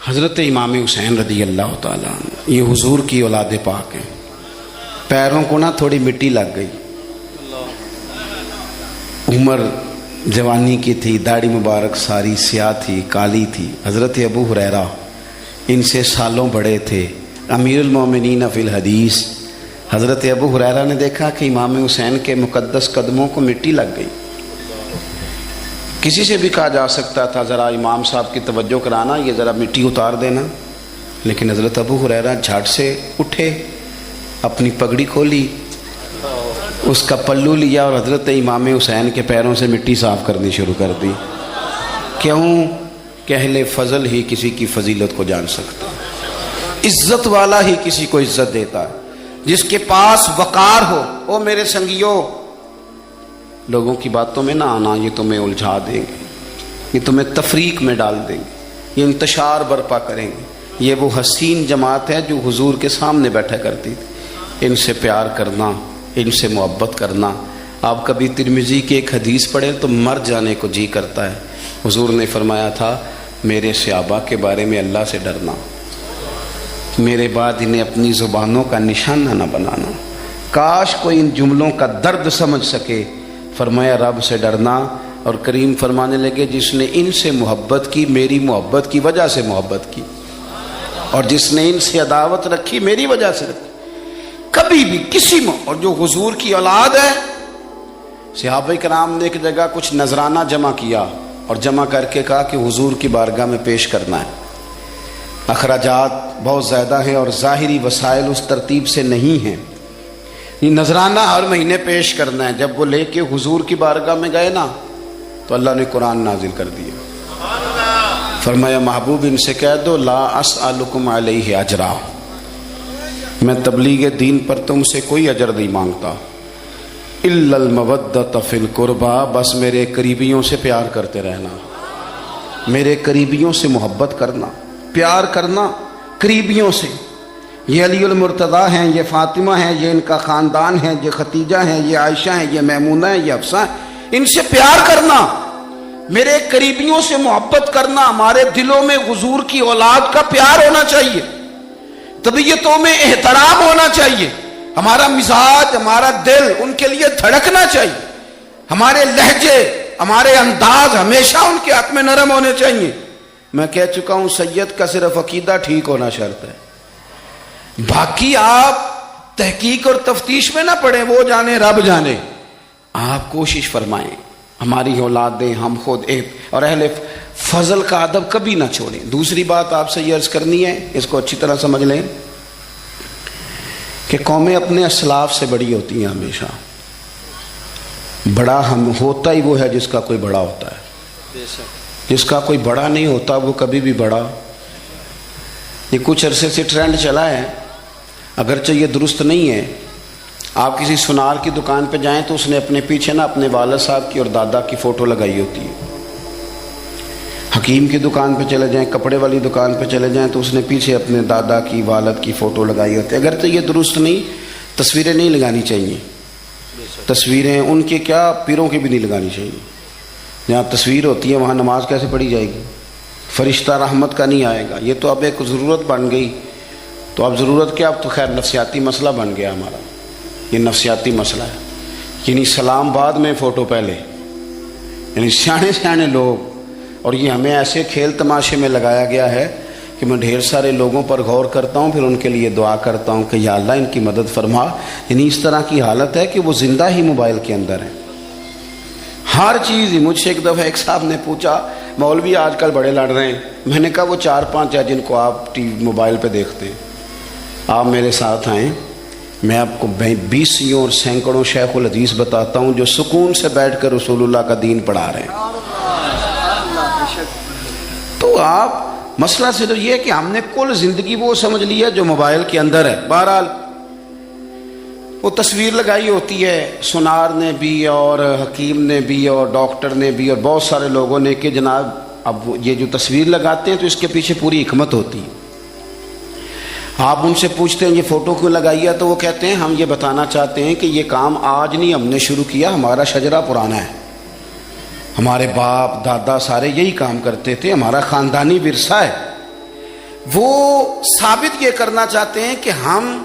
حضرت امام حسین رضی اللہ تعالیٰ عنہ یہ حضور کی اولاد پاک ہیں. پیروں کو تھوڑی مٹی لگ گئی. عمر جوانی کی تھی، داڑھی مبارک ساری سیاہ تھی، کالی تھی. حضرت ابو ہریرہ ان سے سالوں بڑے تھے، امیر المومنین فی الحدیث. حضرت ابو ہریرہ نے دیکھا کہ امام حسین کے مقدس قدموں کو مٹی لگ گئی. کسی سے بھی کہا جا سکتا تھا ذرا امام صاحب کی توجہ کرانا، یہ ذرا مٹی اتار دینا، لیکن حضرت ابو ہریرہ جھٹ سے اٹھے، اپنی پگڑی کھولی، اس کا پلو لیا اور حضرت امام حسین کے پیروں سے مٹی صاف کرنی شروع کر دی. کیوں کہ اہل فضل ہی کسی کی فضیلت کو جان سکتا، عزت والا ہی کسی کو عزت دیتا ہے. جس کے پاس وقار ہو. او میرے سنگیوں، لوگوں کی باتوں میں نہ آنا، یہ تمہیں الجھا دیں گے، یہ تمہیں تفریق میں ڈال دیں گے، یہ انتشار برپا کریں گے. یہ وہ حسین جماعت ہے جو حضور کے سامنے بیٹھا کرتی تھی. ان سے پیار کرنا، ان سے محبت کرنا. آپ کبھی ترمذی کی ایک حدیث پڑھیں تو مر جانے کو جی کرتا ہے. حضور نے فرمایا تھا میرے صحابہ کے بارے میں اللہ سے ڈرنا، میرے بعد انہیں اپنی زبانوں کا نشانہ نہ بنانا. کاش کوئی ان جملوں کا درد سمجھ سکے. فرمایا رب سے ڈرنا، اور کریم فرمانے لگے جس نے ان سے محبت کی میری محبت کی وجہ سے محبت کی، اور جس نے ان سے عداوت رکھی میری وجہ سے رکھی. کبھی بھی کسی میں، اور جو حضور کی اولاد ہے، صحابہ کرام نے ایک جگہ کچھ نذرانہ جمع کیا اور جمع کر کے کہا کہ حضور کی بارگاہ میں پیش کرنا ہے. اخراجات بہت زیادہ ہیں اور ظاہری وسائل اس ترتیب سے نہیں ہیں. یہ نذرانہ ہر مہینے پیش کرنا ہے. جب وہ لے کے حضور کی بارگاہ میں گئے نا تو اللہ نے قرآن نازل کر دیا. فرمایا محبوب ان سے کہہ دو لا اسألکم علیہ اجرا، میں تبلیغ دین پر تم سے کوئی اجر نہیں مانگتا. الا المودۃ فی القربى، بس میرے قریبیوں سے پیار کرتے رہنا، میرے قریبیوں سے محبت کرنا، پیار کرنا قریبیوں سے. یہ علی المرتضیٰ ہیں، یہ فاطمہ ہیں، یہ ان کا خاندان ہے، یہ ختیجہ ہیں، یہ عائشہ ہیں، یہ میمونہ ہیں، یہ حفصہ ہیں. ان سے پیار کرنا، میرے قریبیوں سے محبت کرنا. ہمارے دلوں میں حضور کی اولاد کا پیار ہونا چاہیے، طبیعتوں میں احترام ہونا چاہیے. ہمارا مزاج، ہمارا دل ان کے لیے دھڑکنا چاہیے. ہمارے لہجے، ہمارے انداز ہمیشہ ان کے حق میں نرم ہونے چاہیے. میں کہہ چکا ہوں سید کا صرف عقیدہ ٹھیک ہونا شرط ہے، باقی آپ تحقیق اور تفتیش میں نہ پڑیں، وہ جانے رب جانے. آپ کوشش فرمائیں ہماری اولادیں، ہم خود اور اہل فضل کا ادب کبھی نہ چھوڑیں. دوسری بات آپ سے یہ عرض کرنی ہے، اس کو اچھی طرح سمجھ لیں کہ قومیں اپنے اسلاف سے بڑی ہوتی ہیں. ہمیشہ بڑا ہم ہوتا ہی وہ ہے جس کا کوئی بڑا ہوتا ہے، جس کا کوئی بڑا نہیں ہوتا وہ کبھی بھی بڑا. یہ کچھ عرصے سے ٹرینڈ چلا ہے، اگرچہ یہ درست نہیں ہے. آپ کسی سنار کی دکان پہ جائیں تو اس نے اپنے پیچھے نا اپنے والد صاحب کی اور دادا کی فوٹو لگائی ہوتی ہے. حکیم کی دکان پہ چلے جائیں، کپڑے والی دکان پہ چلے جائیں تو اس نے پیچھے اپنے دادا کی، والد کی فوٹو لگائی ہوتی ہے. اگرچہ یہ درست نہیں، تصویریں نہیں لگانی چاہیے. تصویریں ان کے کیا، پیروں کی بھی نہیں لگانی چاہیے. جہاں تصویر ہوتی ہے وہاں نماز کیسے پڑھی جائے گی؟ فرشتہ رحمت کا نہیں آئے گا. یہ تو اب ایک ضرورت بن گئی. تو اب ضرورت کیا، اب تو خیر نفسیاتی مسئلہ بن گیا ہمارا. یہ نفسیاتی مسئلہ ہے. یعنی سلام بعد میں فوٹو پہلے، یعنی سیانے سیانے لوگ. اور یہ ہمیں ایسے کھیل تماشے میں لگایا گیا ہے کہ میں ڈھیر سارے لوگوں پر غور کرتا ہوں، پھر ان کے لیے دعا کرتا ہوں کہ یا اللہ ان کی مدد فرما. یعنی اس طرح کی حالت ہے کہ وہ زندہ ہی موبائل کے اندر ہیں، ہر چیز ہی. مجھ سے ایک دفعہ ایک صاحب نے پوچھا مولوی آج کل بڑے لڑ رہے ہیں. میں نے کہا وہ 4-5 ہے جن کو آپ موبائل پہ دیکھتے ہیں. آپ میرے ساتھ آئیں، میں آپ کو 20 اور سینکڑوں شیخ الحدیث بتاتا ہوں جو سکون سے بیٹھ کر رسول اللہ کا دین پڑھا رہے ہیں. تو آپ مسئلہ سے تو یہ ہے کہ ہم نے کل زندگی وہ سمجھ لی ہے جو موبائل کے اندر ہے. بہرحال وہ تصویر لگائی ہوتی ہے سنار نے بھی اور حکیم نے بھی اور ڈاکٹر نے بھی اور بہت سارے لوگوں نے کہ جناب اب یہ جو تصویر لگاتے ہیں تو اس کے پیچھے پوری حکمت ہوتی ہے. آپ ان سے پوچھتے ہیں یہ فوٹو کیوں لگائی ہے تو وہ کہتے ہیں ہم یہ بتانا چاہتے ہیں کہ یہ کام آج نہیں ہم نے شروع کیا، ہمارا شجرہ پرانا ہے، ہمارے باپ دادا سارے یہی کام کرتے تھے، ہمارا خاندانی ورثہ ہے. وہ ثابت یہ کرنا چاہتے ہیں کہ ہم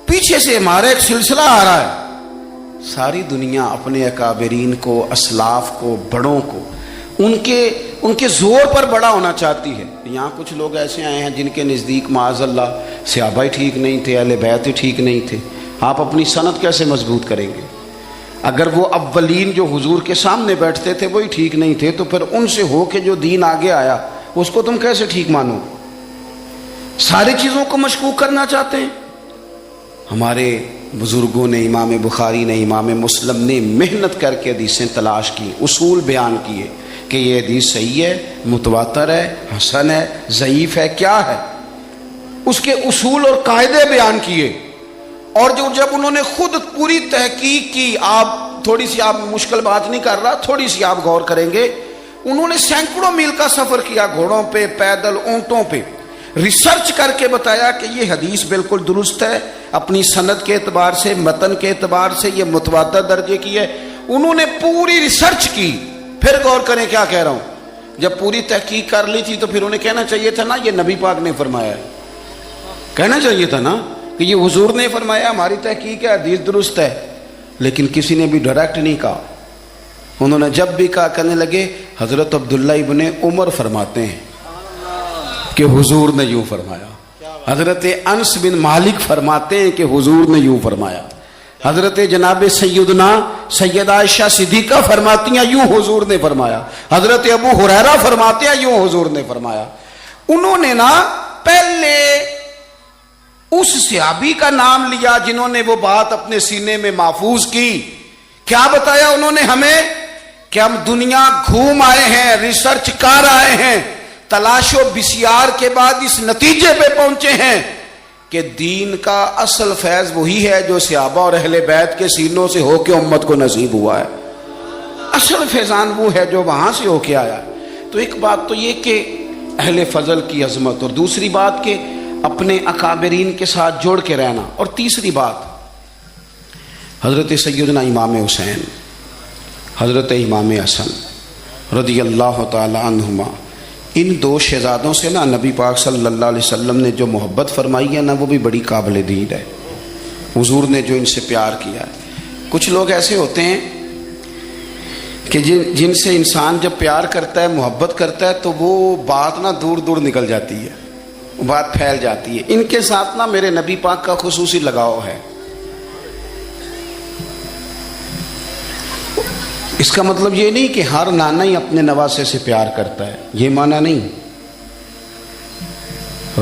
پیچھے سے ہمارا ایک سلسلہ آ رہا ہے. ساری دنیا اپنے اکابرین کو، اسلاف کو، بڑوں کو ان کے زور پر بڑا ہونا چاہتی ہے. یہاں کچھ لوگ ایسے آئے ہیں جن کے نزدیک معاذ اللہ صحابہ ہی ٹھیک نہیں تھے، اہل بیت ہی ٹھیک نہیں تھے. آپ اپنی سند کیسے مضبوط کریں گے؟ اگر وہ اولین جو حضور کے سامنے بیٹھتے تھے وہی ٹھیک نہیں تھے تو پھر ان سے ہو کے جو دین آگے آیا اس کو تم کیسے ٹھیک مانو؟ ساری چیزوں کو مشکوک کرنا چاہتے ہیں. ہمارے بزرگوں نے، امام بخاری نے، امام مسلم نے محنت کر کے حدیثیں تلاش کی، اصول بیان کیے کہ یہ حدیث صحیح ہے، متواتر ہے، حسن ہے، ضعیف ہے، کیا ہے، اس کے اصول اور قاعدے بیان کیے. اور جب انہوں نے خود پوری تحقیق کی، آپ تھوڑی سی، آپ مشکل بات نہیں کر رہا، تھوڑی سی آپ غور کریں گے، انہوں نے سینکڑوں میل کا سفر کیا، گھوڑوں پہ، پیدل، اونٹوں پہ، ریسرچ کر کے بتایا کہ یہ حدیث بالکل درست ہے، اپنی سند کے اعتبار سے، متن کے اعتبار سے یہ متواتر درجے کی ہے. انہوں نے پوری ریسرچ کی. پھر غور کریں کیا کہہ رہا ہوں، جب پوری تحقیق کر لی تھی تو پھر انہیں کہنا چاہیے تھا نا یہ نبی پاک نے فرمایا ہے، کہنا چاہیے تھا نا کہ یہ حضور نے فرمایا، ہماری تحقیق ہے، حدیث درست ہے. لیکن کسی نے بھی ڈائریکٹ نہیں کہا. انہوں نے جب بھی کہا کہنے لگے حضرت عبداللہ ابن عمر فرماتے ہیں کہ حضور نے یوں فرمایا، حضرت انس بن مالک فرماتے ہیں کہ حضور نے یوں فرمایا، حضرت جناب سیدہ عائشہ صدیقہ فرماتی ہیں یوں حضور نے فرمایا، حضرت ابو ہریرہ فرماتے ہیں یوں حضور نے فرمایا. انہوں نے نا پہلے اس صحابی کا نام لیا جنہوں نے وہ بات اپنے سینے میں محفوظ کی. کیا بتایا انہوں نے ہمیں کہ ہم دنیا گھوم آئے ہیں، ریسرچ کر آئے ہیں، تلاش و بسیار کے بعد اس نتیجے پہ پہنچے ہیں کہ دین کا اصل فیض وہی ہے جو صحابہ اور اہل بیت کے سینوں سے ہو کے امت کو نصیب ہوا ہے. اصل فیضان وہ ہے جو وہاں سے ہو کے آیا. تو ایک بات تو یہ کہ اہل فضل کی عظمت، اور دوسری بات کہ اپنے اکابرین کے ساتھ جوڑ کے رہنا، اور تیسری بات حضرت سیدنا امام حسین، حضرت امام حسن رضی اللہ تعالی عنہما، ان دو شہزادوں سے نا نبی پاک صلی اللہ علیہ وسلم نے جو محبت فرمائی ہے نا وہ بھی بڑی قابل دید ہے. حضور نے جو ان سے پیار کیا ہے. کچھ لوگ ایسے ہوتے ہیں کہ جن سے انسان جب پیار کرتا ہے، محبت کرتا ہے تو وہ بات نا دور دور نکل جاتی ہے، بات پھیل جاتی ہے. ان کے ساتھ نا میرے نبی پاک کا خصوصی لگاؤ ہے. اس کا مطلب یہ نہیں کہ ہر نانا ہی اپنے نواسے سے پیار کرتا ہے، یہ معنی نہیں.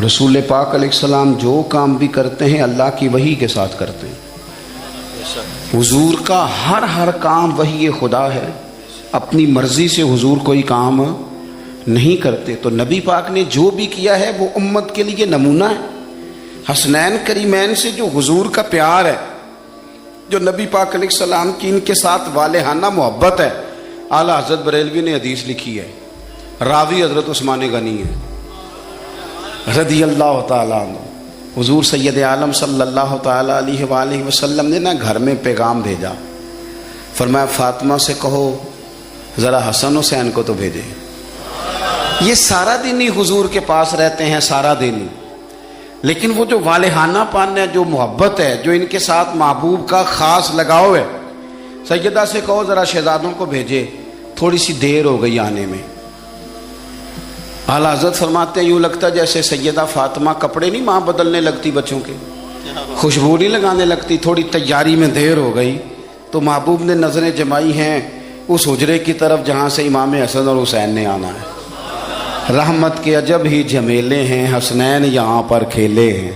رسول پاک علیہ السلام جو کام بھی کرتے ہیں اللہ کی وحی کے ساتھ کرتے ہیں. حضور کا ہر کام وحی خدا ہے، اپنی مرضی سے حضور کوئی کام نہیں کرتے. تو نبی پاک نے جو بھی کیا ہے وہ امت کے لیے نمونہ ہے. حسنین کریمین سے جو حضور کا پیار ہے، جو نبی پاک علیہ السلام کی ان کے ساتھ والہانہ محبت ہے. اعلیٰ حضرت بریلوی نے حدیث لکھی ہے، راوی حضرت عثمان غنی ہے رضی اللہ تعالیٰ عنہ. حضور سید عالم صلی اللہ تعالیٰ علیہ وآلہ وسلم نے نا گھر میں پیغام بھیجا، فرمایا فاطمہ سے کہو ذرا حسن حسین کو تو بھیجے. یہ سارا دن ہی حضور کے پاس رہتے ہیں، سارا دن ہی، لیکن وہ جو والہانہ پان ہے، جو محبت ہے، جو ان کے ساتھ محبوب کا خاص لگاؤ ہے. سیدہ سے کہو ذرا شہزادوں کو بھیجے، تھوڑی سی دیر ہو گئی آنے میں. اعلیٰ حضرت فرماتے ہیں یوں لگتا جیسے سیدہ فاطمہ کپڑے نہیں ماں بدلنے لگتی بچوں کے، خوشبو نہیں لگانے لگتی، تھوڑی تیاری میں دیر ہو گئی تو محبوب نے نظریں جمائی ہیں اس حجرے کی طرف جہاں سے امام حسن اور حسین نے آنا ہے. رحمت کے عجب ہی جھمیلے ہیں، حسنین یہاں پر کھیلے ہیں.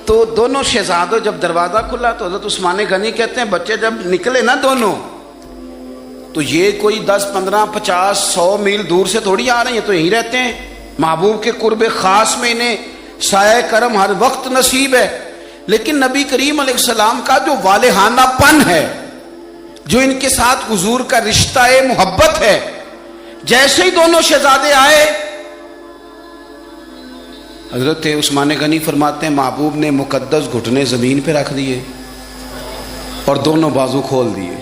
تو دونوں شہزادوں جب دروازہ کھلا تو حضرت عثمان غنی کہتے ہیں بچے جب نکلے نا دونوں تو یہ کوئی 10 15 50 100 میل دور سے تھوڑی آ رہے ہیں، تو یہیں رہتے ہیں. محبوب کے قرب خاص میں انہیں سایہ کرم ہر وقت نصیب ہے. لیکن نبی کریم علیہ السلام کا جو والہانہ پن ہے، جو ان کے ساتھ حضور کا رشتہ محبت ہے، جیسے ہی دونوں شہزادے آئے حضرت عثمان غنی فرماتے ہیں محبوب نے مقدس گھٹنے زمین پہ رکھ دیے اور دونوں بازو کھول دیے.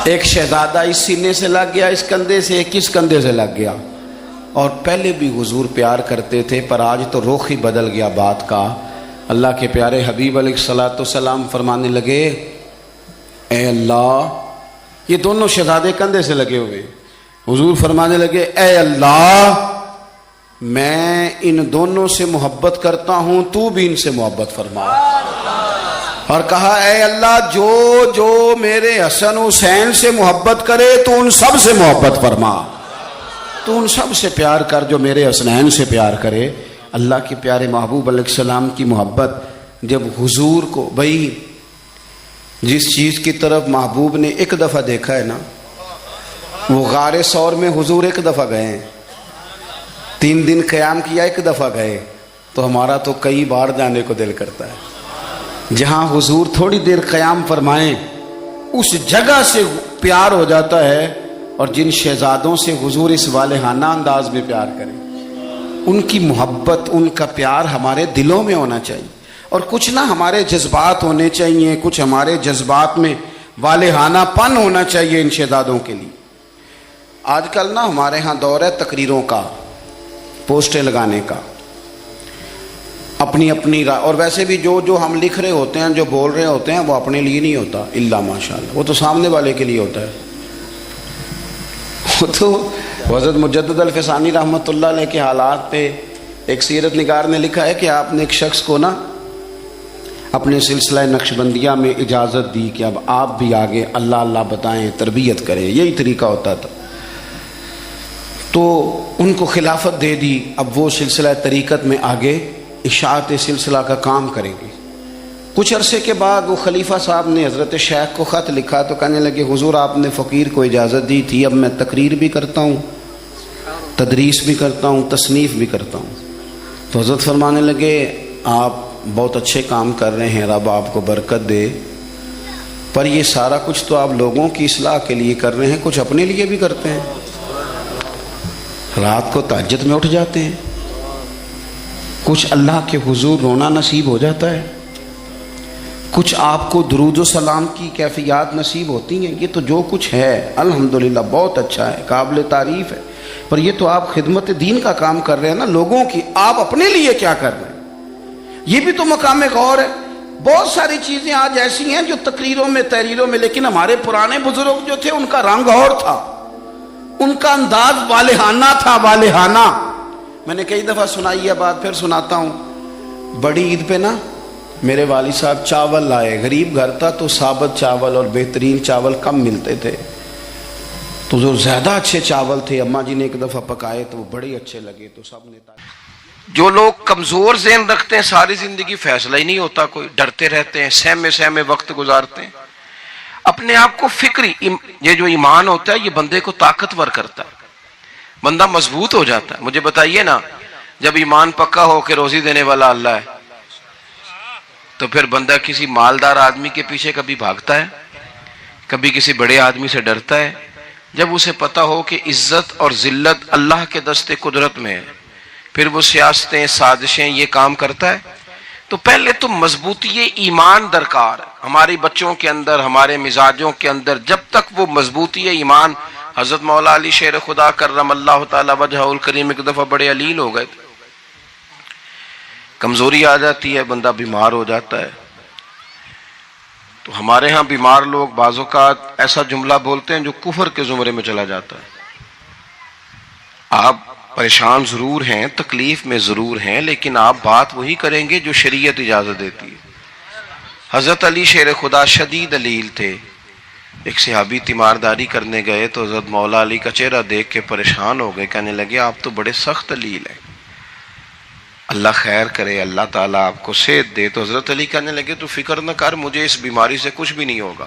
ایک شہزادہ اس سینے سے لگ گیا اس کندھے سے، ایک اس کندھے سے لگ گیا. اور پہلے بھی حضور پیار کرتے تھے، پر آج تو رخ ہی بدل گیا بات کا۔ اللہ کے پیارے حبیب علیہ الصلوۃ والسلام فرمانے لگے، اے اللہ، یہ دونوں شہزادے کندھے سے لگے ہوئے، حضور فرمانے لگے، اے اللہ، میں ان دونوں سے محبت کرتا ہوں، تو بھی ان سے محبت فرما۔ اور کہا، اے اللہ، جو جو میرے حسن حسین سے محبت کرے تو ان سب سے محبت فرما، تو ان سب سے پیار کر جو میرے حسنین سے پیار کرے۔ اللہ کے پیارے محبوب علیہ السلام کی محبت جب حضور کو، بھائی جس چیز کی طرف محبوب نے ایک دفعہ دیکھا ہے نا، وہ غار ثور میں حضور ایک دفعہ گئے ہیں، 3 دن قیام کیا، ایک دفعہ گئے، تو ہمارا تو کئی بار جانے کو دل کرتا ہے۔ جہاں حضور تھوڑی دیر قیام فرمائیں اس جگہ سے پیار ہو جاتا ہے، اور جن شہزادوں سے حضور اس والہانہ انداز میں پیار کریں، ان کی محبت، ان کا پیار ہمارے دلوں میں ہونا چاہیے، اور کچھ نہ ہمارے جذبات ہونے چاہیے، کچھ ہمارے جذبات میں والہانہ پن ہونا چاہیے ان شہزادوں کے لیے۔ آج کل نا ہمارے ہاں دور ہے تقریروں کا، پوسٹیں لگانے کا، اپنی اپنی رائے، اور ویسے بھی جو ہم لکھ رہے ہوتے ہیں، جو بول رہے ہوتے ہیں، وہ اپنے لیے نہیں ہوتا، الا ماشاءاللہ، وہ تو سامنے والے کے لیے ہوتا ہے۔ وہ تو حضرت مجدد الفسانی رحمۃ اللہ علیہ کے حالات پہ ایک سیرت نگار نے لکھا ہے کہ آپ نے ایک شخص کو نا اپنے سلسلہ نقشبندیہ میں اجازت دی کہ اب آپ بھی آگے اللہ اللہ بتائیں، تربیت کریں، یہی طریقہ ہوتا تھا، تو ان کو خلافت دے دی، اب وہ سلسلہ طریقت میں آگے اشاعت سلسلہ کا کام کریں گے۔ کچھ عرصے کے بعد وہ خلیفہ صاحب نے حضرت شیخ کو خط لکھا تو کہنے لگے، حضور آپ نے فقیر کو اجازت دی تھی، اب میں تقریر بھی کرتا ہوں، تدریس بھی کرتا ہوں، تصنیف بھی کرتا ہوں۔ تو حضرت فرمانے لگے، آپ بہت اچھے کام کر رہے ہیں، رب آپ کو برکت دے، پر یہ سارا کچھ تو آپ لوگوں کی اصلاح کے لیے کر رہے ہیں، کچھ اپنے لیے بھی کرتے ہیں، رات کو تہجد میں اٹھ جاتے ہیں، کچھ اللہ کے حضور رونا نصیب ہو جاتا ہے، کچھ آپ کو درود و سلام کی کیفیات نصیب ہوتی ہیں، یہ تو جو کچھ ہے الحمدللہ بہت اچھا ہے، قابل تعریف ہے، پر یہ تو آپ خدمت دین کا کام کر رہے ہیں نا لوگوں کی، آپ اپنے لیے کیا کر رہے ہیں؟ یہ بھی تو مقام غور ہے۔ بہت ساری چیزیں آج ایسی ہیں جو تقریروں میں تحریروں میں، لیکن ہمارے پرانے بزرگ جو تھے ان کا رنگ اور تھا، ان کا انداز والہانہ تھا، والہانہ۔ میں نے کئی دفعہ سنائی ہے بات، پھر سناتا ہوں۔ بڑی عید پہ نا میرے والد صاحب چاول لائے، غریب گھر تھا تو ثابت چاول اور بہترین چاول کم ملتے تھے، تو جو زیادہ اچھے چاول تھے اماں جی نے ایک دفعہ پکائے تو وہ بڑے اچھے لگے، تو سب نے جو لوگ کمزور ذہن رکھتے ہیں ساری زندگی فیصلہ ہی نہیں ہوتا، کوئی ڈرتے رہتے ہیں، سہمے وقت گزارتے ہیں، اپنے آپ کو فکری، یہ جو ایمان ہوتا ہے یہ بندے کو طاقتور کرتا ہے، بندہ مضبوط ہو جاتا ہے۔ مجھے بتائیے نا، جب ایمان پکا ہو کہ روزی دینے والا اللہ ہے، تو پھر بندہ کسی مالدار آدمی کے پیچھے کبھی بھاگتا ہے، کبھی کسی بڑے آدمی سے ڈرتا ہے؟ جب اسے پتا ہو کہ عزت اور ذلت اللہ کے دست قدرت میں ہے، پھر وہ سیاستیں، سازشیں، یہ کام کرتا ہے۔ تو پہلے تو مضبوطی ایمان درکار ہے ہماری بچوں کے اندر، ہمارے مزاجوں کے اندر۔ جب تک وہ مضبوطی ایمان، حضرت مولا علی شیر خدا کرم اللہ تعالی وجہہ الکریم ایک دفعہ بڑے علیل ہو گئے تھے، کمزوری آ جاتی ہے، بندہ بیمار ہو جاتا ہے۔ تو ہمارے ہاں بیمار لوگ بعض اوقات ایسا جملہ بولتے ہیں جو کفر کے زمرے میں چلا جاتا ہے۔ آپ پریشان ضرور ہیں، تکلیف میں ضرور ہیں، لیکن آپ بات وہی کریں گے جو شریعت اجازت دیتی ہے۔ حضرت علی شیر خدا شدید علیل تھے، ایک صحابی تیمارداری کرنے گئے تو حضرت مولا علی کا چہرہ دیکھ کے پریشان ہو گئے، کہنے لگے آپ تو بڑے سخت علیل ہیں، اللہ خیر کرے، اللہ تعالیٰ آپ کو صحت دے۔ تو حضرت علی کہنے لگے تو فکر نہ کر، مجھے اس بیماری سے کچھ بھی نہیں ہوگا۔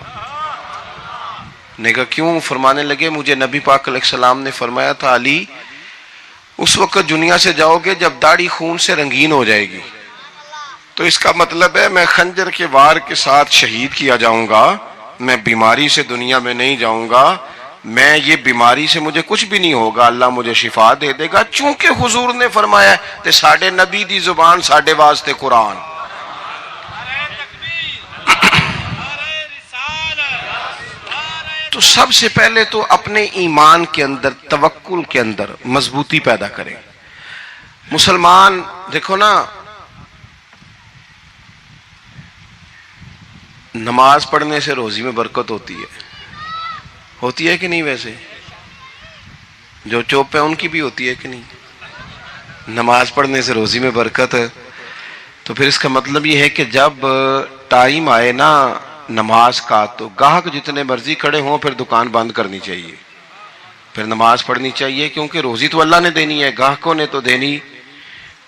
نے کہا کیوں؟ فرمانے لگے مجھے نبی پاک علیہ السلام نے فرمایا تھا علی اس وقت دنیا سے جاؤ گے جب داڑھی خون سے رنگین ہو جائے گی، تو اس کا مطلب ہے میں خنجر کے وار کے ساتھ شہید کیا جاؤں گا، میں بیماری سے دنیا میں نہیں جاؤں گا، میں یہ بیماری سے مجھے کچھ بھی نہیں ہوگا، اللہ مجھے شفا دے دے گا، چونکہ حضور نے فرمایا تے ساڈے نبی دی زبان ساڈے واسطے قرآن۔ تو تو سب سے پہلے تو اپنے ایمان کے اندر، توکل کے اندر مضبوطی پیدا کریں. مسلمان دیکھو نا، نماز پڑھنے سے روزی میں برکت ہوتی ہے کہ نہیں؟ ویسے جو چوپ ہے ان کی بھی ہوتی ہے کہ نہیں؟ نماز پڑھنے سے روزی میں برکت ہے. تو پھر اس کا مطلب یہ ہے کہ جب ٹائم آئے نا نماز کا، تو گاہک جتنے مرضی کھڑے ہوں پھر دکان بند کرنی چاہیے، پھر نماز پڑھنی چاہیے، کیونکہ روزی تو اللہ نے دینی ہے، گاہکوں نے تو دینی.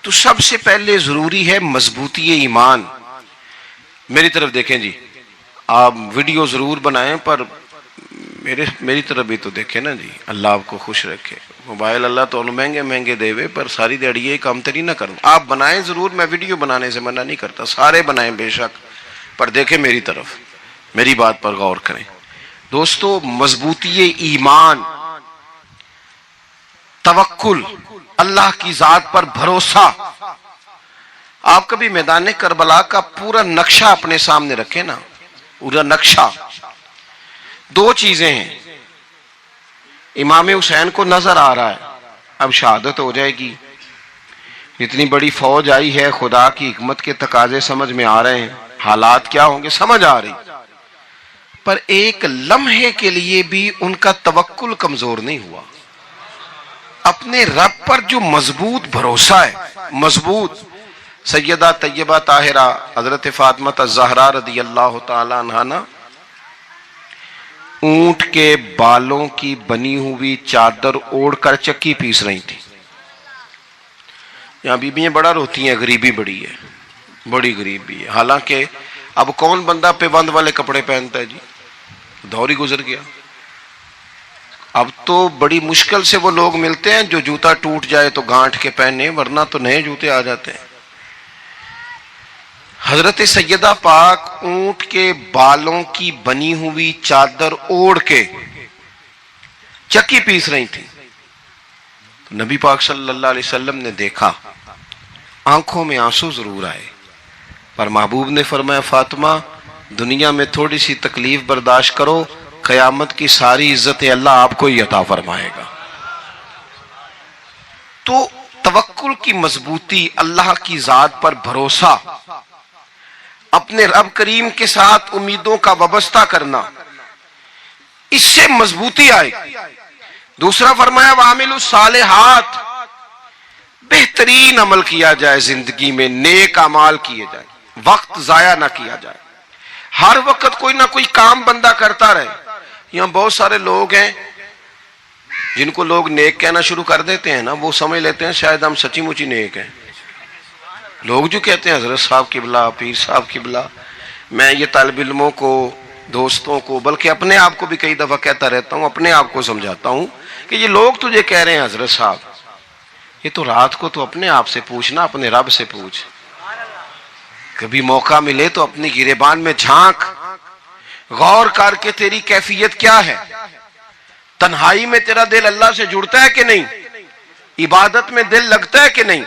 تو سب سے پہلے ضروری ہے مضبوطی ایمان. میری طرف دیکھیں جی، آپ ویڈیو ضرور بنائیں پر میری طرف بھی تو دیکھیں نا جی. اللہ آپ کو خوش رکھے. موبائل اللہ تو مہنگے مہنگے دے وے، پر ساری دیڑی یہ کام تری نہ کروں. آپ بنائیں ضرور، میں ویڈیو بنانے سے منع نہیں کرتا، سارے بنائیں بے شک، پر دیکھیں میری طرف، میری بات پر غور کریں. دوستو، مضبوطی ایمان، توکل، اللہ کی ذات پر بھروسہ. آپ کبھی میدان کربلا کا پورا نقشہ اپنے سامنے رکھیں نا، پورا نقشہ. دو چیزیں ہیں. امام حسین کو نظر آ رہا ہے اب شہادت ہو جائے گی، اتنی بڑی فوج آئی ہے، خدا کی حکمت کے تقاضے سمجھ میں آ رہے ہیں، حالات کیا ہوں گے سمجھ آ رہی، پر ایک لمحے کے لیے بھی ان کا توکل کمزور نہیں ہوا. اپنے رب پر جو مضبوط بھروسہ ہے، مضبوط. سیدہ طیبہ طاہرہ حضرت فاطمہ الزہرا رضی اللہ تعالی عنہا نا اونٹ کے بالوں کی بنی ہوئی چادر اوڑھ کر چکی پیس رہی تھی. یہاں بیویاں بڑا روتی ہیں، غریبی بڑی ہے، بڑی غریبی ہے. حالانکہ اب کون بندہ پیبند والے کپڑے پہنتا ہے جی، دور ہی گزر گیا. اب تو بڑی مشکل سے وہ لوگ ملتے ہیں جو جوتا ٹوٹ جائے تو گانٹھ کے پہنے، ورنہ تو نئے جوتے آ جاتے ہیں. حضرت سیدہ پاک اونٹ کے بالوں کی بنی ہوئی چادر اوڑھ کے چکی پیس رہی تھی. نبی پاک صلی اللہ علیہ وسلم نے دیکھا، آنکھوں میں آنسو ضرور آئے، پر محبوب نے فرمایا فاطمہ دنیا میں تھوڑی سی تکلیف برداشت کرو، قیامت کی ساری عزت اللہ آپ کو ہی عطا فرمائے گا. تو توکل کی مضبوطی، اللہ کی ذات پر بھروسہ، اپنے رب کریم کے ساتھ امیدوں کا وابستہ کرنا، اس سے مضبوطی آئے. دوسرا فرمایا وَعَمِلُوا الصَّالِحَاتِ، بہترین عمل کیا جائے زندگی میں، نیک اعمال کیے جائے، وقت ضائع نہ کیا جائے. ہر وقت کوئی نہ کوئی کام بندہ کرتا رہے. یہاں بہت سارے لوگ ہیں جن کو لوگ نیک کہنا شروع کر دیتے ہیں نا، وہ سمجھ لیتے ہیں شاید ہم سچی مچی نیک ہیں. لوگ جو کہتے ہیں حضرت صاحب قبلہ، پیر صاحب قبلہ، میں یہ طالب علموں کو، دوستوں کو، بلکہ اپنے آپ کو بھی کئی دفعہ کہتا رہتا ہوں، اپنے آپ کو سمجھاتا ہوں کہ یہ لوگ تجھے کہہ رہے ہیں حضرت صاحب، یہ تو رات کو تو اپنے آپ سے پوچھنا، اپنے رب سے پوچھ. کبھی موقع ملے تو اپنی گریبان میں جھانک، غور کر کے تیری کیفیت کیا ہے. تنہائی میں تیرا دل اللہ سے جڑتا ہے کہ نہیں؟ عبادت میں دل لگتا ہے کہ نہیں؟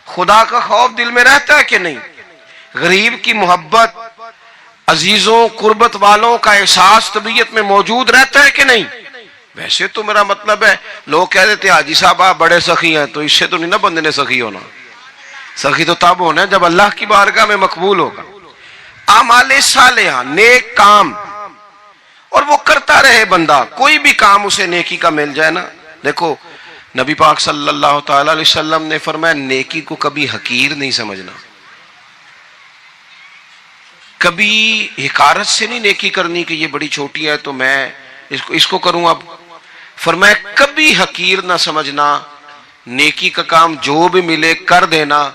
خدا کا خوف دل میں رہتا ہے کہ نہیں؟ غریب کی محبت، عزیزوں قربت والوں کا احساس طبیعت میں موجود رہتا ہے کہ نہیں؟ ویسے تو میرا مطلب ہے، لوگ کہہ دیتے ہیں حاجی صاحب آپ بڑے سخی ہیں، تو اس سے تو نہیں نا بندے نے سخی ہونا. سخی تو تب ہونا ہے جب اللہ کی بارگاہ میں مقبول ہوگا. اعمال صالحہ، نیک کام، اور وہ کرتا رہے بندہ، کوئی بھی کام اسے نیکی کا مل جائے نا. دیکھو نبی پاک صلی اللہ تعالی علیہ وسلم نے فرمایا نیکی کو کبھی حقیر نہیں سمجھنا، کبھی حقارت سے نہیں نیکی کرنی کہ یہ بڑی چھوٹی ہے تو میں اس کو کروں. اب فرمایا کبھی حقیر نہ سمجھنا، نیکی کا کام جو بھی ملے کر دینا.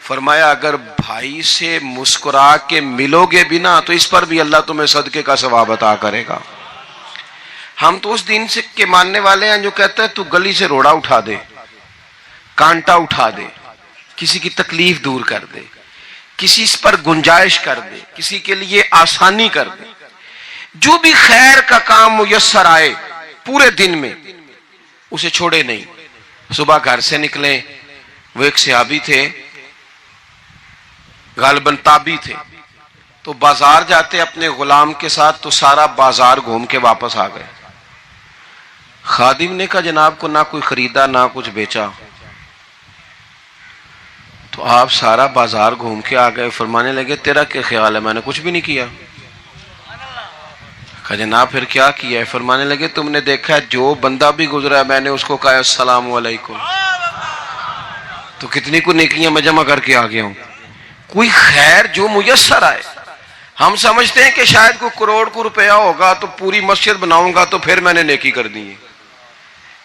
فرمایا اگر بھائی سے مسکرا کے ملو گے بھی نا تو اس پر بھی اللہ تمہیں صدقے کا ثواب عطا کرے گا. ہم تو اس دین سے کے ماننے والے ہیں جو کہتے ہیں تو گلی سے روڑا اٹھا دے، کانٹا اٹھا دے، کسی کی تکلیف دور کر دے، کسی پر گنجائش کر دے، کسی کے لیے آسانی کر دے. جو بھی خیر کا کام میسر آئے پورے دن میں اسے چھوڑے نہیں. صبح گھر سے نکلیں، وہ ایک صحابی تھے، غالباً تابعی تھے، تو بازار جاتے اپنے غلام کے ساتھ تو سارا بازار گھوم کے واپس آ گئے. خادم نے کہا جناب کو نہ کوئی خریدا نہ کچھ بیچا. تو آپ سارا بازار گھوم کے آ گئے. فرمانے لگے تیرا کیا خیال ہے؟ میں نے کچھ بھی نہیں کیا. کہا جناب پھر کیا کیا ہے؟ فرمانے لگے تم نے دیکھا ہے جو بندہ بھی گزرا ہے میں نے اس کو کہا السلام علیکم. تو کتنی کو نیکیاں میں جمع کر کے آ گیا ہوں. کوئی خیر جو میسر آئے. ہم سمجھتے ہیں کہ شاید کوئی کروڑ کو روپیہ ہوگا تو پوری مسجد بناؤں گا تو پھر میں نے نیکی کر دی ہے.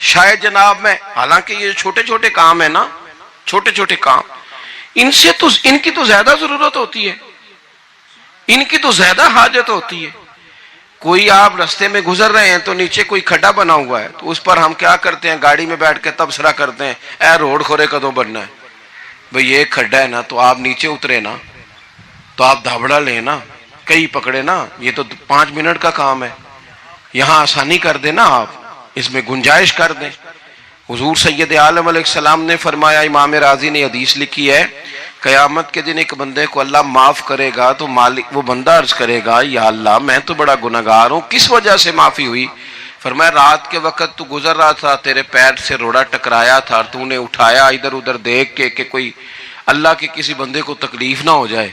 شاید جناب میں، حالانکہ یہ چھوٹے چھوٹے کام ہیں نا، چھوٹے چھوٹے کام، ان کی تو زیادہ ضرورت ہوتی ہے، ان کی تو زیادہ حاجت ہوتی ہے. کوئی آپ رستے میں گزر رہے ہیں تو نیچے کوئی کھڈا بنا ہوا ہے تو اس پر ہم کیا کرتے ہیں؟ گاڑی میں بیٹھ کے تبصرہ کرتے ہیں اے روڈ کھورے کدوں بننا ہے. بھئی یہ کھڈا ہے نا تو آپ نیچے اترے نا تو آپ دھابڑا لیں نا، کئی پکڑے نا، یہ تو 5 منٹ کا کام ہے. یہاں آسانی کر دیں نا، آپ اس میں گنجائش کر دیں. حضور سید عالم علیہ السلام نے فرمایا، امام راضی نے حدیث لکھی ہے، قیامت کے دن ایک بندے کو اللہ معاف کرے گا تو مالک وہ بندہ عرض کرے گا یا اللہ میں تو بڑا گناہگار ہوں، کس وجہ سے معافی ہوئی؟ فرمایا رات کے وقت تو گزر رہا تھا، تیرے پیر سے روڑا ٹکرایا تھا، تو نے اٹھایا ادھر ادھر دیکھ کے کہ کوئی اللہ کے کسی بندے کو تکلیف نہ ہو جائے.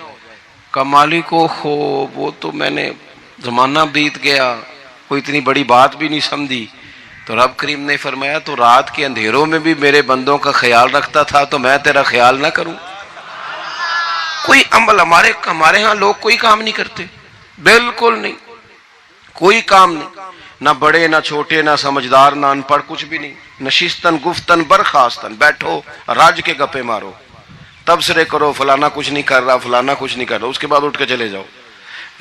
کہ مالک ہو وہ تو میں نے زمانہ بیت گیا، کوئی اتنی بڑی بات بھی نہیں سمجھی. تو رب کریم نے فرمایا تو رات کے اندھیروں میں بھی میرے بندوں کا خیال رکھتا تھا تو میں تیرا خیال نہ کروں؟ کوئی عمل ہمارے ہاں لوگ کوئی کام نہیں کرتے، بالکل نہیں، کوئی کام نہیں، نہ بڑے نہ چھوٹے نہ سمجھدار نہ ان پڑھ، کچھ بھی نہیں. نشستن گفتن برخاستن، بیٹھو راج کے گپے مارو، تبصرے کرو فلانا کچھ نہیں کر رہا فلانا کچھ نہیں کر رہا، اس کے بعد اٹھ کے چلے جاؤ.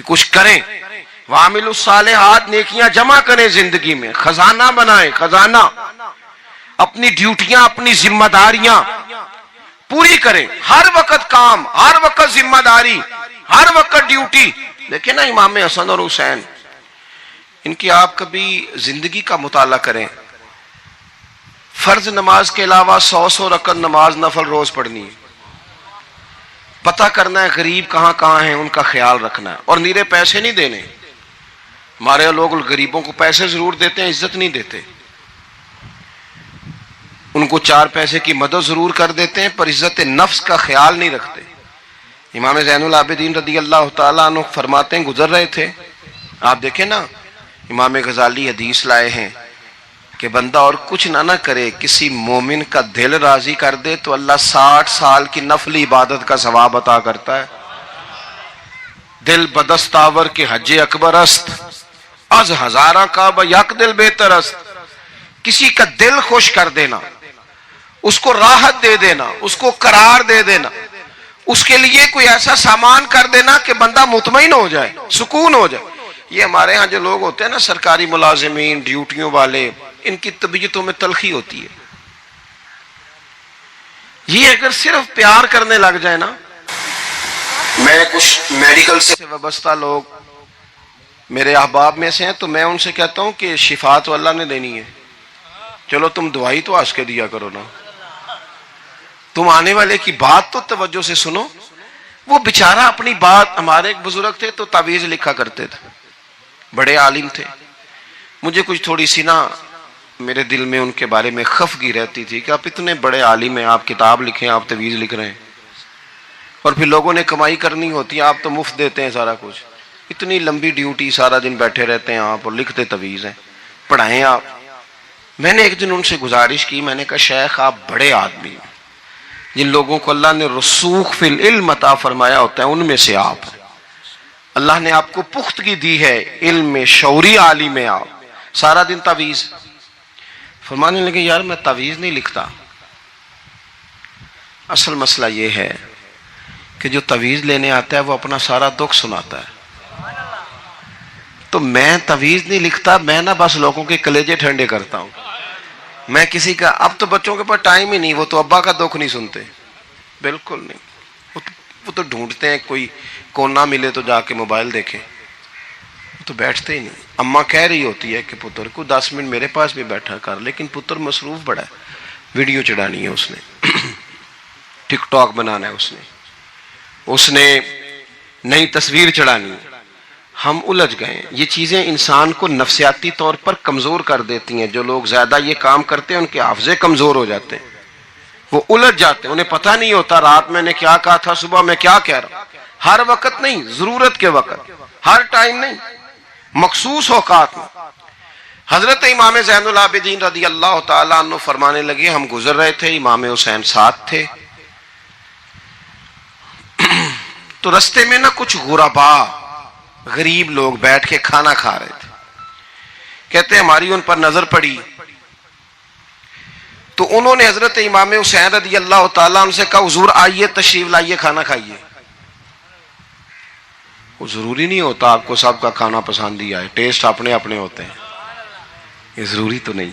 کچھ کریں، وَعَمِلُوا الصَّالِحَاتِ، نیکیاں جمع کریں زندگی میں، خزانہ بنائیں، خزانہ. اپنی ڈیوٹیاں اپنی ذمہ داریاں پوری کریں، ہر وقت کام، ہر وقت ذمہ داری، ہر وقت ڈیوٹی. دیکھیں نا امام حسن اور حسین، ان کی آپ کبھی زندگی کا مطالعہ کریں. فرض نماز کے علاوہ 100 رکعت نماز نفل روز پڑھنی ہے. پتہ کرنا ہے غریب کہاں کہاں ہیں، ان کا خیال رکھنا ہے، اور نیرے پیسے نہیں دینے. ہمارے لوگ غریبوں کو پیسے ضرور دیتے ہیں، عزت نہیں دیتے. ان کو 4 پیسے کی مدد ضرور کر دیتے ہیں پر عزت نفس کا خیال نہیں رکھتے. امام زین العابدین رضی اللہ تعالیٰ عنہ فرماتے ہیں، گزر رہے تھے، آپ دیکھیں نا امام غزالی حدیث لائے ہیں کہ بندہ اور کچھ نہ کرے، کسی مومن کا دل راضی کر دے تو اللہ 60 سال کی نفلی عبادت کا ثواب عطا کرتا ہے. دل بدستاور کے حج اکبر است، از ہزارہ کعبہ یک دل بہتر است. کسی کا دل خوش کر دینا، اس کو راحت دے دینا، اس کو قرار دے دینا، اس کے لیے کوئی ایسا سامان کر دینا کہ بندہ مطمئن ہو جائے، سکون ہو جائے. یہ ہمارے ہاں جو لوگ ہوتے ہیں نا سرکاری ملازمین، ڈیوٹیوں والے، ان کی طبیعتوں میں تلخی ہوتی ہے. یہ اگر صرف پیار کرنے لگ جائے نا، میں کچھ میڈیکل سے وابستہ لوگ میرے احباب میں سے ہیں تو میں ان سے کہتا ہوں کہ شفا تو اللہ نے دینی ہے، چلو تم دوائی تو آج کے دیا کرو نا، تم آنے والے کی بات تو توجہ سے سنو. وہ بیچارہ اپنی بات، ہمارے ایک بزرگ تھے تو تعویذ لکھا کرتے تھے، بڑے عالم تھے. مجھے کچھ تھوڑی سی نا میرے دل میں ان کے بارے میں خفگی رہتی تھی کہ آپ اتنے بڑے عالم ہیں، آپ کتاب لکھیں، آپ تعویذ لکھ رہے ہیں، اور پھر لوگوں نے کمائی کرنی ہوتی ہے، آپ تو مفت دیتے ہیں سارا کچھ. اتنی لمبی ڈیوٹی، سارا دن بیٹھے رہتے ہیں آپ اور لکھتے تعویذ ہیں، پڑھائیں آپ. میں نے ایک دن ان سے گزارش کی، میں نے کہا شیخ آپ بڑے آدمی ہیں، جن لوگوں کو اللہ نے رسوخ فی العلم عطا فرمایا ہوتا ہے ان میں سے آپ ہیں. اللہ نے آپ کو پختگی دی ہے علم میں، شعوری عالم ہیں آپ، سارا دن تعویذ. فرمانے لگے یار میں تعویذ نہیں لکھتا، اصل مسئلہ یہ ہے کہ جو تعویذ لینے آتا ہے وہ اپنا سارا دکھ سناتا ہے. تو میں تعویذ نہیں لکھتا، میں نا بس لوگوں کے کلیجے ٹھنڈے کرتا ہوں. میں کسی کا، اب تو بچوں کے پاس ٹائم ہی نہیں، وہ تو ابا کا دکھ نہیں سنتے، بالکل نہیں. وہ تو ڈھونڈتے ہیں کوئی کونا ملے تو جا کے موبائل دیکھیں، وہ تو بیٹھتے ہی نہیں. اماں کہہ رہی ہوتی ہے کہ پتر کو 10 منٹ میرے پاس بھی بیٹھا کر، لیکن پتر مصروف بڑا ہے، ویڈیو چڑھانی ہے اس نے، ٹک ٹاک بنانا ہے اس نے نئی تصویر چڑھانی، ہم الجھ گئے. یہ چیزیں انسان کو نفسیاتی طور پر کمزور کر دیتی ہیں. جو لوگ زیادہ یہ کام کرتے ہیں ان کے حافظے کمزور ہو جاتے ہیں، وہ الجھ جاتے ہیں، انہیں پتہ نہیں ہوتا رات میں نے کیا کہا تھا، صبح میں کیا کہہ رہا. ہر وقت نہیں، ضرورت کے وقت، ہر ٹائم نہیں، مخصوص اوقات میں. حضرت امام زین العابدین رضی اللہ تعالیٰ عنہ فرمانے لگے، ہم گزر رہے تھے، امام حسین ساتھ تھے، تو رستے میں نا کچھ غربا، غریب لوگ بیٹھ کے کھانا کھا رہے تھے. کہتے ہیں ہماری ان پر نظر پڑی تو انہوں نے حضرت امام حسین رضی اللہ تعالیٰ عنہ سے کہا، حضور آئیے، تشریف لائیے، کھانا کھائیے. وہ ضروری نہیں ہوتا آپ کو سب کا کھانا پسند ہی آئے، ٹیسٹ اپنے اپنے ہوتے ہیں، یہ ضروری تو نہیں.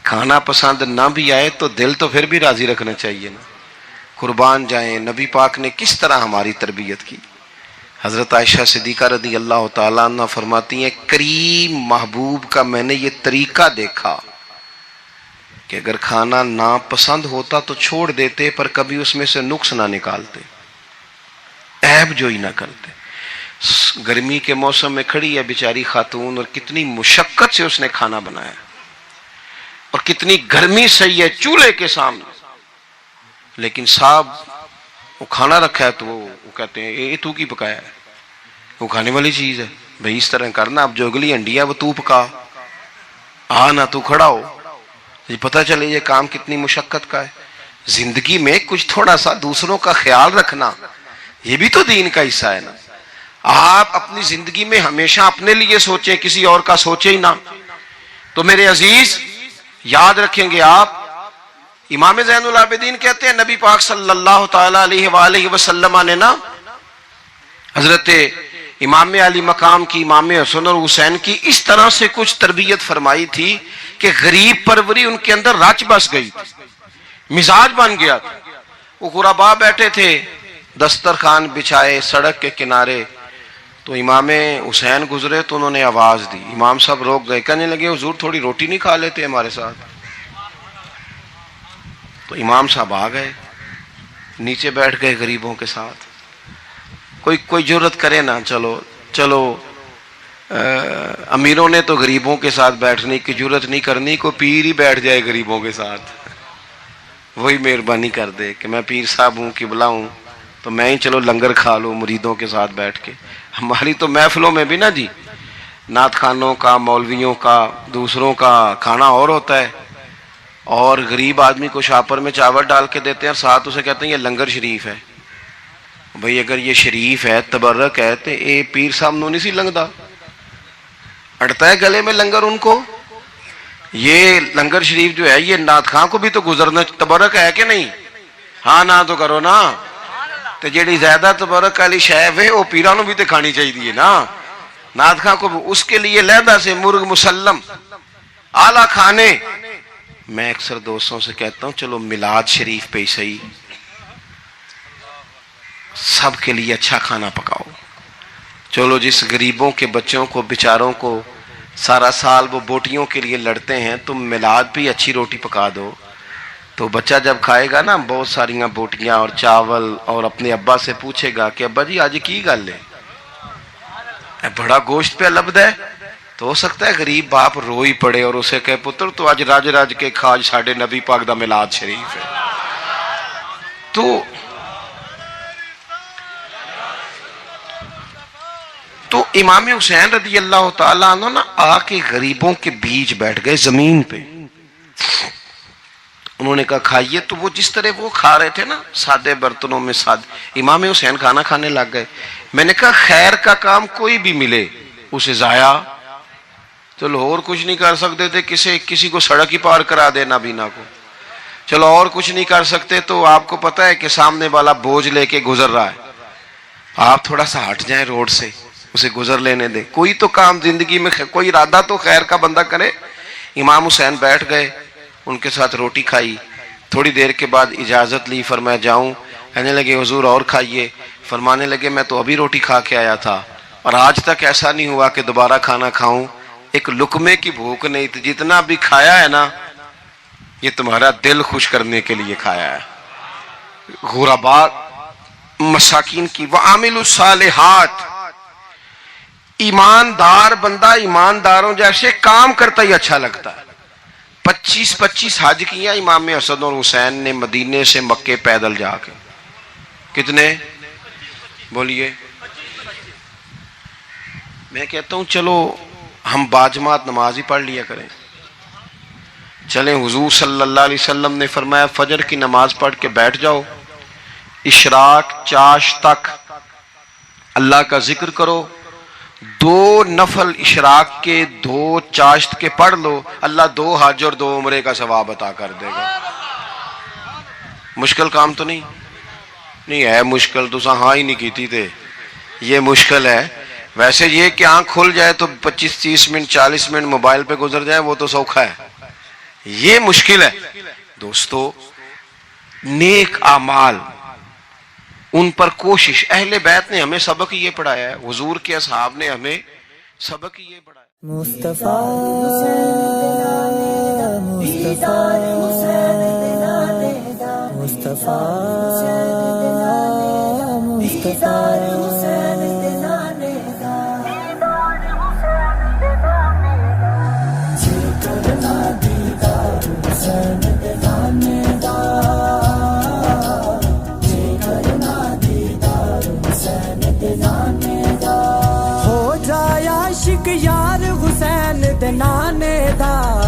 کھانا پسند نہ بھی آئے تو دل تو پھر بھی راضی رکھنا چاہیے نا. قربان جائیں، نبی پاک نے کس طرح ہماری تربیت کی. حضرت عائشہ صدیقہ رضی اللہ تعالیٰ عنہ فرماتی ہیں، کریم محبوب کا میں نے یہ طریقہ دیکھا کہ اگر کھانا ناپسند ہوتا تو چھوڑ دیتے، پر کبھی اس میں سے نقص نہ نکالتے، عیب جوئی نہ کرتے. گرمی کے موسم میں کھڑی ہے بیچاری خاتون، اور کتنی مشقت سے اس نے کھانا بنایا، اور کتنی گرمی سہی ہے چولہے کے سامنے، لیکن صاحب وہ کھانا رکھا ہے تو وہ کہتے ہیں یہ تو کی پکایا ہے، وہ کھانے والی چیز ہے بھئی، اس طرح کرنا، اب جو اگلی ہنڈی ہے وہ تو پکا، نہ تو کھڑا ہو. یہ پتہ چلے یہ کام کتنی مشقت کا ہے. زندگی میں کچھ تھوڑا سا دوسروں کا خیال رکھنا یہ بھی تو دین کا حصہ ہے نا. آپ اپنی زندگی میں ہمیشہ اپنے لیے سوچیں، کسی اور کا سوچیں ہی نہ. تو میرے عزیز یاد رکھیں گے آپ، امام زین العابدین کہتے ہیں نبی پاک صلی اللہ تعالیٰ علیہ وآلہ وسلم نے نا حضرت امام علی مقام کی، امام حسن اور حسین کی اس طرح سے کچھ تربیت فرمائی تھی کہ غریب پروری ان کے اندر رچ بس گئی تھی، مزاج بن گیا تھا. وہ غربا بیٹھے تھے، دسترخوان بچھائے سڑک کے کنارے، تو امام حسین گزرے تو انہوں نے آواز دی. امام صاحب روک گئے، کہنے لگے حضور تھوڑی روٹی نہیں کھا لیتے ہمارے ساتھ. تو امام صاحب آ گئے، نیچے بیٹھ گئے غریبوں کے ساتھ. کوئی جرت کرے نا، چلو امیروں نے تو غریبوں کے ساتھ بیٹھنے کی جرت نہیں کرنی، کوئی پیر ہی بیٹھ جائے غریبوں کے ساتھ، وہی مہربانی کر دے کہ میں پیر صاحب ہوں، قبلہ ہوں، تو میں ہی چلو لنگر کھا لوں مریدوں کے ساتھ بیٹھ کے. ہماری تو محفلوں میں بھی نا جی، نعت خانوں کا، مولویوں کا، دوسروں کا کھانا اور ہوتا ہے، اور غریب آدمی کو شاپر میں چاول ڈال کے دیتے ہیں اور ساتھ اسے کہتے ہیں یہ لنگر شریف ہے. بھئی اگر یہ شریف ہے، تبرک ہے، تو اے پیر صاحب نو نہیں سی لنگدا، اڑتا ہے گلے میں لنگر ان کو. یہ لنگر شریف جو ہے یہ نعت خاں کو بھی تو گزرنا تبرک ہے کہ نہیں؟ ہاں نہ تو کرو نا. تو جیڑی زیادہ تبرک والی شے ہے وہ پیراں نو بھی تو کھانی چاہیے نا. نعت خاں کو اس کے لیے لہدا سے مرغ مسلم اعلیٰ کھانے. میں اکثر دوستوں سے کہتا ہوں چلو میلاد شریف پہ صحیح سب کے لیے اچھا کھانا پکاؤ. چلو جس غریبوں کے بچوں کو بیچاروں کو سارا سال وہ بوٹیوں کے لیے لڑتے ہیں، تم میلاد بھی اچھی روٹی پکا دو، تو بچہ جب کھائے گا نا بہت ساریاں بوٹیاں اور چاول، اور اپنے ابا سے پوچھے گا کہ ابا جی آج کی گل ہے، بڑا گوشت پہ لبد ہے. تو ہو سکتا ہے غریب باپ روئی پڑے اور اسے کہے پتر تو آج راج راج کے کھاج ساڑھے نبی پاک دا میلاد شریف ہے. تو امام حسین رضی اللہ تعالیٰ عنہ نا آ کے غریبوں کے بیچ بیٹھ گئے زمین پہ. انہوں نے کہا کھائیے. تو وہ جس طرح وہ کھا رہے تھے نا سادے برتنوں میں امام حسین کھانا کھانے لگ گئے. میں نے کہا خیر کا کام کوئی بھی ملے اسے ضائع، چلو اور کچھ نہیں کر سکتے تھے، کسی کو سڑک ہی پار کرا دے نابینا کو، چلو اور کچھ نہیں کر سکتے، تو آپ کو پتا ہے کہ سامنے والا بوجھ لے کے گزر رہا ہے، آپ تھوڑا سا ہٹ جائیں روڈ سے، اسے گزر لینے دیں. کوئی تو کام زندگی میں کوئی ارادہ تو خیر کا بندہ کرے. امام حسین بیٹھ گئے، ان کے ساتھ روٹی کھائی. تھوڑی دیر کے بعد اجازت لی، فرمایا جاؤں؟ کہنے لگے حضور اور کھائیے. فرمانے لگے میں تو ابھی روٹی کھا کے آیا تھا اور آج تک ایسا نہیں ہوا کہ دوبارہ کھانا کھاؤں. ایک لقمے کی بھوک نہیں تھی، جتنا بھی کھایا ہے نا یہ تمہارا دل خوش کرنے کے لیے کھایا ہے. غربا مساکین کی. وعامل الصالحات، ایماندار بندہ ایمانداروں جیسے کام کرتا ہی اچھا لگتا ہے. 25 حج کیا امام حسن اور حسین نے مدینے سے مکے پیدل جا کے. کتنے بولیے؟ میں کہتا ہوں چلو ہم باجماعت نماز ہی پڑھ لیا کریں. چلیں، حضور صلی اللہ علیہ وسلم نے فرمایا فجر کی نماز پڑھ کے بیٹھ جاؤ، اشراق چاش تک اللہ کا ذکر کرو، 2 نفل اشراق کے 2 چاشت کے پڑھ لو، اللہ 2 حج اور 2 عمرے کا ثواب عطا کر دے گا. مشکل کام تو نہیں ہے. مشکل تو ہاں ہی نہیں کیتی تھے، یہ مشکل ہے. ویسے یہ کہ آنکھ کھل جائے تو 25-30 منٹ 40 منٹ موبائل پہ گزر جائے وہ تو سوکھا ہے، یہ مشکل ہے. دوستو، نیک اعمال ان پر کوشش. اہل بیت نے ہمیں سبق یہ پڑھایا ہے، حضور کے اصحاب نے ہمیں سبق یہ پڑھایا. مصطفیٰ ہو جائے عاشق یار حسین دے نانے دا.